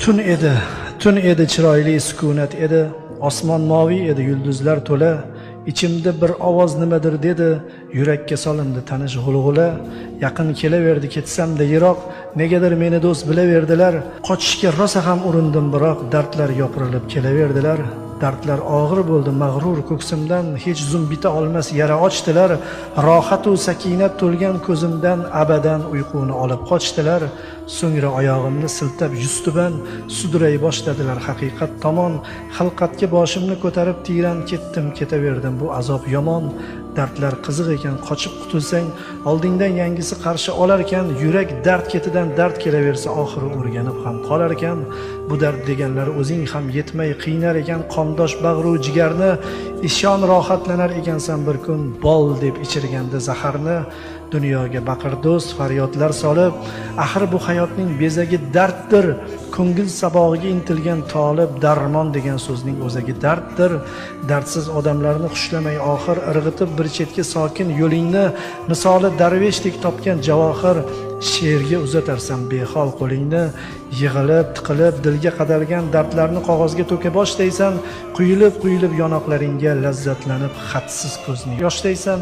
Tun edi, chiroyli sukunat edi, osmon moviy edi, yulduzlar to'la. Ichimda bir ovoz nimadir dedi, yurakka solindi tanish g'ulg'ula. Yaqin kelaverdi, ketsam-da yiroq, negadir meni do'st bilaverdilar. Qochishga rosa ham urindim, biroq dardlar yopirilib kelaverdilar. Dardlar og'ir bo'ldi mag'rur ko'ksimdan, hech zum bita olmas yara ochdilar. Rohat u sakinat to'lgan ko'zimdan abadan uyquni olib qochdilar. So'ngra oyog'imni siltab yuztuban suduray boshladilar haqiqat tomon. Xilqatga boshimni ko'tarib tiyran ketdim, ketaverdim, bu azob yomon. Dardlar qiziq ekan, qochib qutulsang oldingdan yangisi qarshi olar ekan. Yurak dard ketidan dard kelaversa oxiri o'rganib ham qolar ekan. Bu dard deganlar o'zing ham yetmay qiynar ekan, qondosh bag'ru jigarni. Ishon rohatlanar ekansan bir kun, bol deb ichirganda zaharni. Dunyoga baqir do'st faryodlar solib, axir bu hayotning bezagi darddir. Ko'ngil sabog'iga intilgan tolib, darmon degan so'zning o'zagi darddir. Dardsiz odamlarni xushlamay oxir irg'itib bir chetga sokin yo'lingni, misoli darveshdek topgan javohir. She'rga uzatarsan behol qo'lingni, yig'ilib, tiqilib dilga qadalgan dardlarni qog'ozga to'ka boshlaysan, quyilib yonoqlaringga lazzatlanib xatsiz ko'zni yoshlaysan.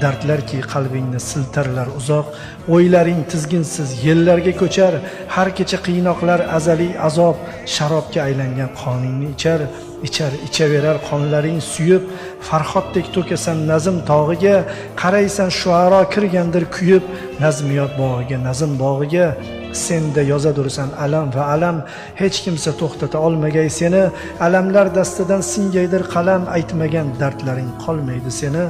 Dardlarki qalbingni siltarlar uzoq, o'ylaring tizginsiz yillarga ko'char, har kecha qiynoqlar azaliy azob, sharobga aylangan qoningni ichaverar qonlaring suyib, farhoddek to'kasan nazm tog'iga, qaraysan shuaro kirgandir kuyib, nazmiyot bog'iga, nazm bog'iga. Senda yozadursan alam va alam, hech kimsa to'xtata olmagay seni, alamlar dastidan singaydir qalam, aytmagan dardlaring qolmaydi seni.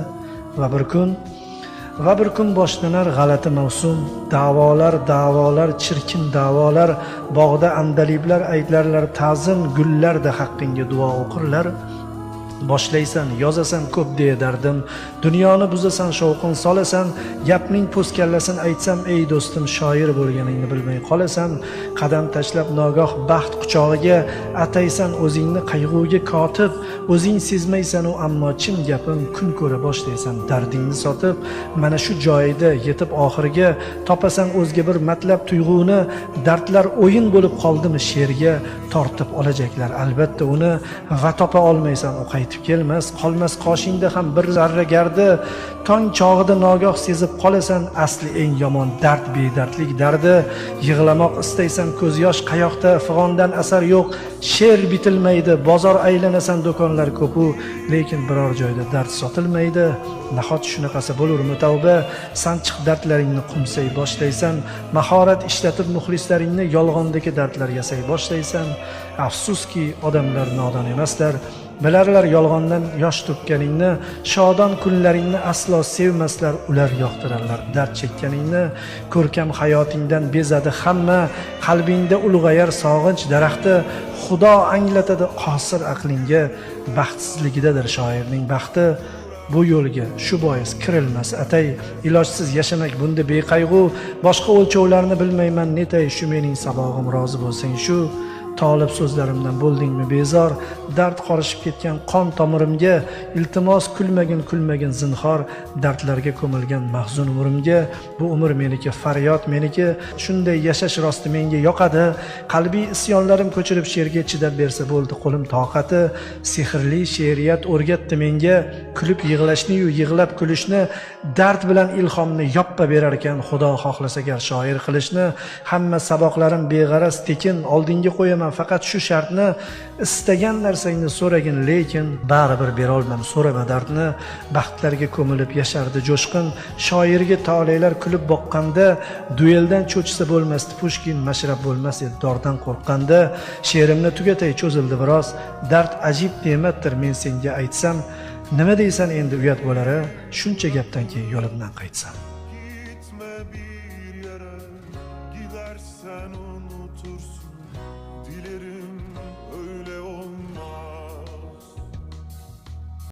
Va bir kun boshlanar g'alati mavsum, da'volar, chirkin da'volar, bog'da andaliblar aytlarlar ta'zim, gullarda haqqingga duo o'qirlar. Boshlaysan, yozasan ko'p deya dardim, dunyoni buzasan, shovqin solasan, gapning po'skallasini aytsam, ey do'stim, shoir bo'lganingni bilmay qolasan. Qadam tashlab nogoh baxt quchog'iga, ataysan o'zingni qayg'uga kotib, o'zing sezmaysan u ammo chin gapim, kun ko'ra boshlaysan dardingni sotib. Mana shu joyida yetib oxiriga topasan o'zga bir matlab tuyg'uni, dardlar o'yin bo'lib qoldimi she'rga tortib olajaklar albatta uni, va topa olmaysan u qaytib kelmas, qolmas qoshingda ham bir zarra gardi. Tong chog'ida nogoh sezib qolasan, asli eng yomon dard bedardlik dardi. Yig'lamoq istaysan, ko'z yosh qayoqda, fig'ondan asar yo'q, she'r bitilmaydi, bozor aylanasan, do'konlar ko'pu, lekin biror joyda dard sotilmaydi. Nahot shunaqasi bo'lurmi tavba, sanchiq dardlaringni qumsay boshlaysan, mahorat ishlatib muxlislaringni yolg'ondagi dardlar yasay boshlaysan. Afsuski odamlar nodon emaslar, bilarlar yolg'ondan yosh to'kkaningni, shodon kunlaringni aslo sevmaslar, ular yoqtirarlar dard chekkaningni. Ko'rkam hayotingdan bezadi hamma, qalbingda ulg'ayar sog'inch daraxti, Xudo anglatadi qosir aqlingga, baxtsizligidadir shoirning baxti. Bu yo'lga shu bois kirilmas atay, ilojsiz yashamak bunda beqayg'u, boshqa o'lchovlarni bilmayman netay, shu mening sabog'im, rozi bo'lsang shu. Tolib so'zlarimdan bo'ldingmi bezor, dard qorishib ketgan qon tomirimga, iltimos kulmagin zinhor, dardlarga ko'milgan mahzun umrimga. Bu umr meniki, faryod meniki, shunday yashash rosti menga yoqadi. Qalbiy isyonlarim ko'chirib she'rga chidab bersa bo'ldi qo'lim toqati. Sehrli she'riyat o'rgatdi menga, kulib yig'lashni yu yig'lab kulishni, dard bilan ilhomni yoppa berar ekan Xudo xohlasa gar shoir qilishni. Hamma saboqlarim beg'araz tekin, oldinga qo'yaman faqat shu shartni, istagan narsangni so'ragin, lekin baribir berolmam, so'rama dardni. Baxtlarga ko'milib yashardi jo'shqin, shoirga tolelar kulib boqqanda, dueldan cho'chisa bo'lmasdi Pushkin, mashrab bo'lmas edi dordan qo'rqqanda. She'rimni tugatay, cho'zildi biroz, dard ajib ne'matdir, men senga aytsam, nima deysan endi uyat bo'lar-a, shuncha gapdan keyin yo'limdan qaytsam.